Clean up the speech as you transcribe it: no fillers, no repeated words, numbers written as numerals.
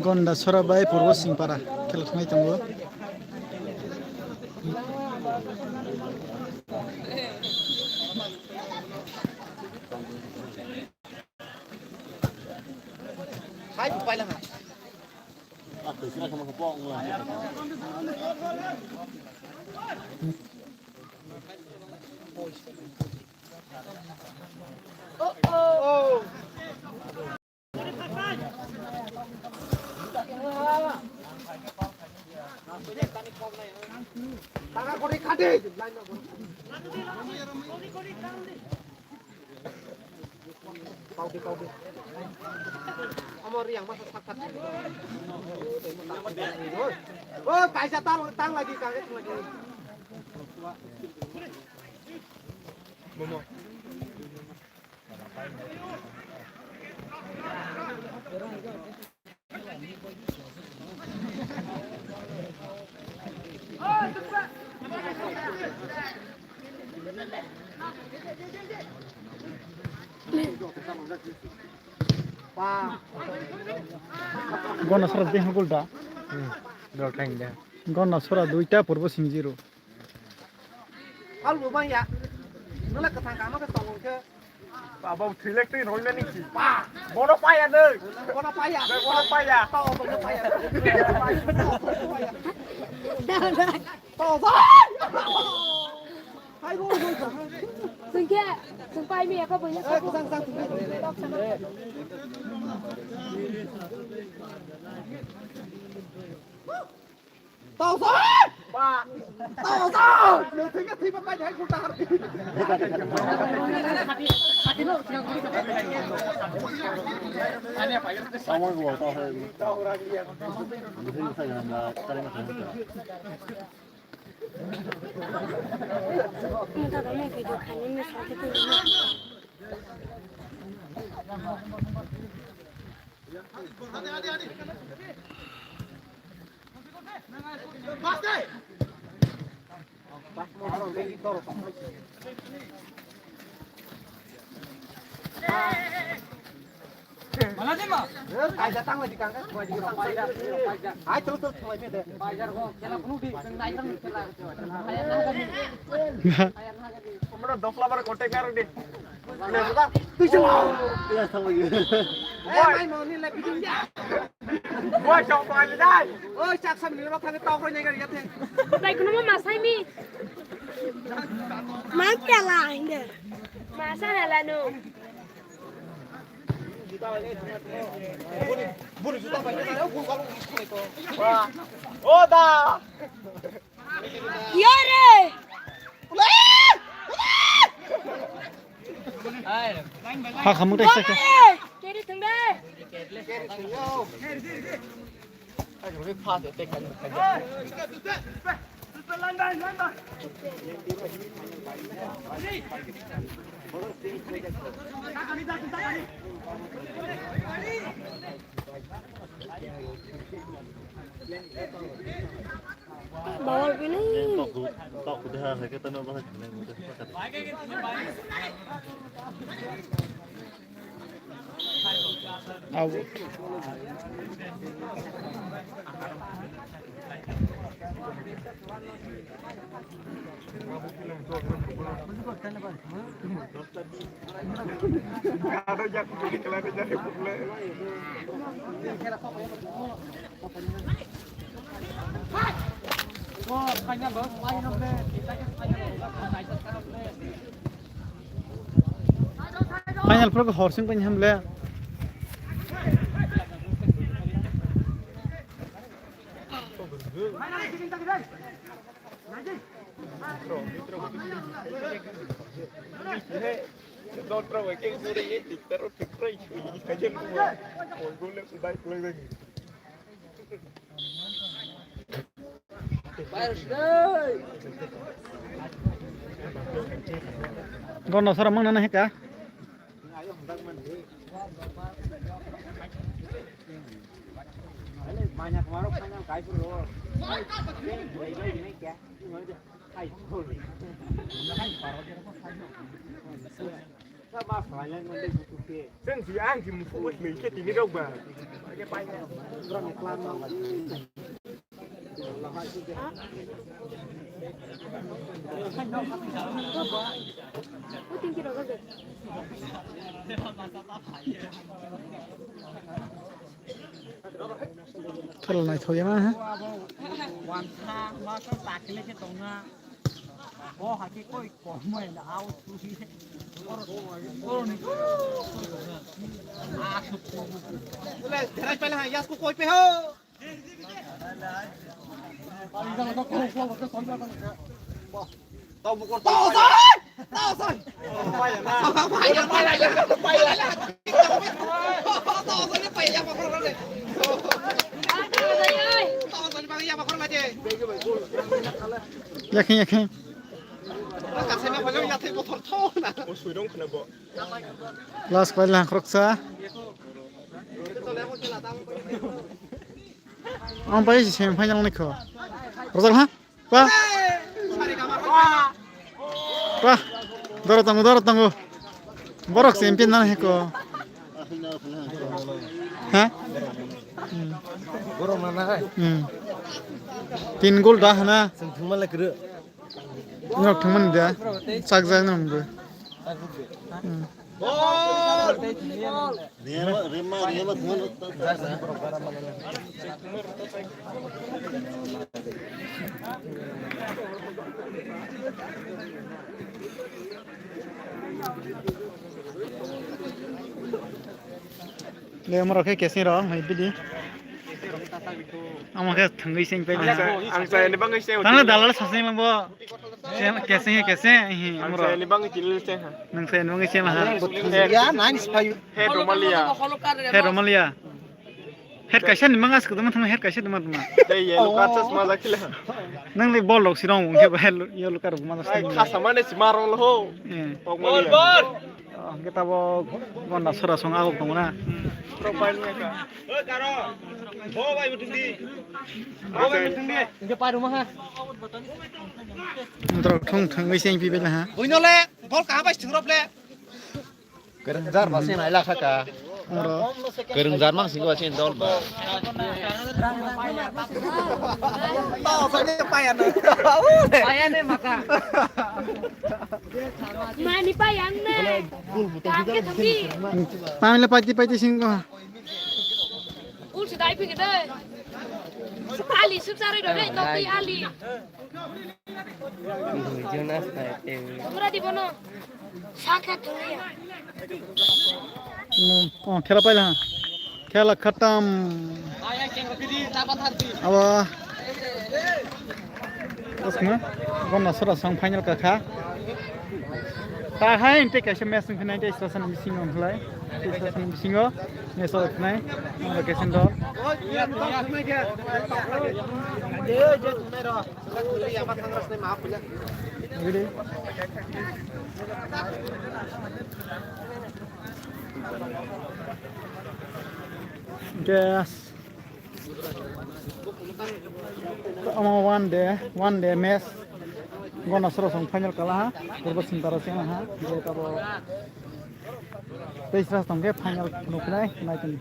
Gonda Sorabai Purwo Singpara kelaknai tango. Hai bupai lang. Từ xưa không có bong rồi. Tangan kau dikade. Kau di. Amor yang masa sakat. Oh, kaisa tang lagi kaget lagi. Momo. Gona Sora deh gulda. Dortang dah. Gona Sora duita Purwo Sing 0. Kalau bukan ya, nolak ketangkap apa ketanggung ke? Abang select tu rolling ni sih. Bono payah deh. Bono payah. Bono payah. Tahu bono payah. Tahu tak? Hai gua. Sừng kia, sừng bay mẹ có bự nhất. Sang. Tahu tak? Tahu tak? Lu tinggal tiba aja aku tahan. Sama gua tahu lagi yang. Mesti saya nak cari macam tu. Minta kamu video खाने में साथ तो Pas deh. Pas mau orang lagi toro. Mana sih mah? Ay datang lagi kang, gua juga pajak. Ay terus mulai deh. Pajak kok, jalan penuh di tengah itu jalan. Ayah naga. Kamu dah 10 bar kontak karo deh. Tu jalan. Ya sama gitu. Main mau ni lebih tinggi. Gua coba aja dah. Oh, cak sam ni orang kami tahu ni kan ya teh. Đây có nó mà sai mi. Má kia lại nè. Má sao là nụ. Buni juta banyak ada pun kalau itu. Wah. Oh dah. Iya re. Ha kamu dah cek. Cái đi thằng đây. Ayo kita pas ya tekan. Bawal ini. Tok dah saya kata nak bahas ni mudah. Aw. Kalau jak jadi kalau jadi pula. Wah, kayaknya bos, main nomor. Kita kan Final pro horsing pan hamle. Dokter waking suri ini terus dikrai kajian gua. Gua lihat sudah keluar. Gona Sora mang nana heka. banyak kemarin banyak kayu loh. Sama banyak mending ซึ่งสีอ้างที่มึงพูดหนึ่งแค่ตีนี้เราแบบแกไปแล้ว Ủa tiền kia rồi có gì? Thôi này thôi mà hả? Hoàn tha mà các bạn cái cái tông na có hai cái coi có mấy là áo sushi lên thế này phải là yas coi pe ho tao một con tao rồi phải lại tao rồi phải ra mà con này tao rồi bằng ra mà con này chứ Yak hin. cả xem mà phải ra thêm một thỏi thô nè โอ้สวยดงขนาดบ่ Last kali lah kroksa. Ang bayi si sem final ni ko. Rozal ha? Pa. Pa. Doro tango. Borok champion na he ko. Ha? Borok mana hai? 3 gol dah na. Sing thumma la kru. Nok thman dia. Sak jai na mbe. Le maro ke kesi ro mai bidi. Amake thangai sing pe na. อังใจในบ้างไอ้เซล Tang la dalal saseng lang bo. Kesi hi อัง amro. ใจในบ้างไอ้จิลเซฮะ Nang sen mang isi lah. Ya, nine spy. เฮดโรมาเลีย Head Romalia. Head kaisa ni mangas kedama thama head kaisa dama dama. ได้เยลูกาสมาจากที่ละ Nang le ball lok sirong ke ba ya lukar mana ไอ้ sing. ข้าสามารถสิมารองละโห Eh. ออกมาเลย Kita bo gonda sura song agok tong na. เราไปเนี่ยกันเฮ้ยการ์โอ้ไปมาถึงดีโอ้ไปมาถึงดี Dia pai rumah ha. Antro thang ngai sing pi be la ha. Uino le, bol ka ba sing rop le. Kerengjar masih naik lah kakak. Amro. Kerengjar mang sing ba sing dol ba. Tao saja payan. Payan ni maka. Mani pa yang ne. Kakek thami. Pamela pati sing ko. Ul sedai pi gede. Ali subsari do dei topi ali. Jonas naik. Pura di bono. Sakat thuli. Oh, khela paila ha. Khela khatam. Aba. Osma. Gonda sura song final ka kha. Ta hai inte kaisa match sing finai te station missing onhlai. Station missing o. Ne so finai. Location do. Ya, thumai dia. Dia je thumai ro. Thuli ya mat thangras nei maaf punya. Gede. Gas. One day match. Gona soro song final kalah. Purba sintara sing ha. Dia tabo. Teisras tongke final nuklai naikin.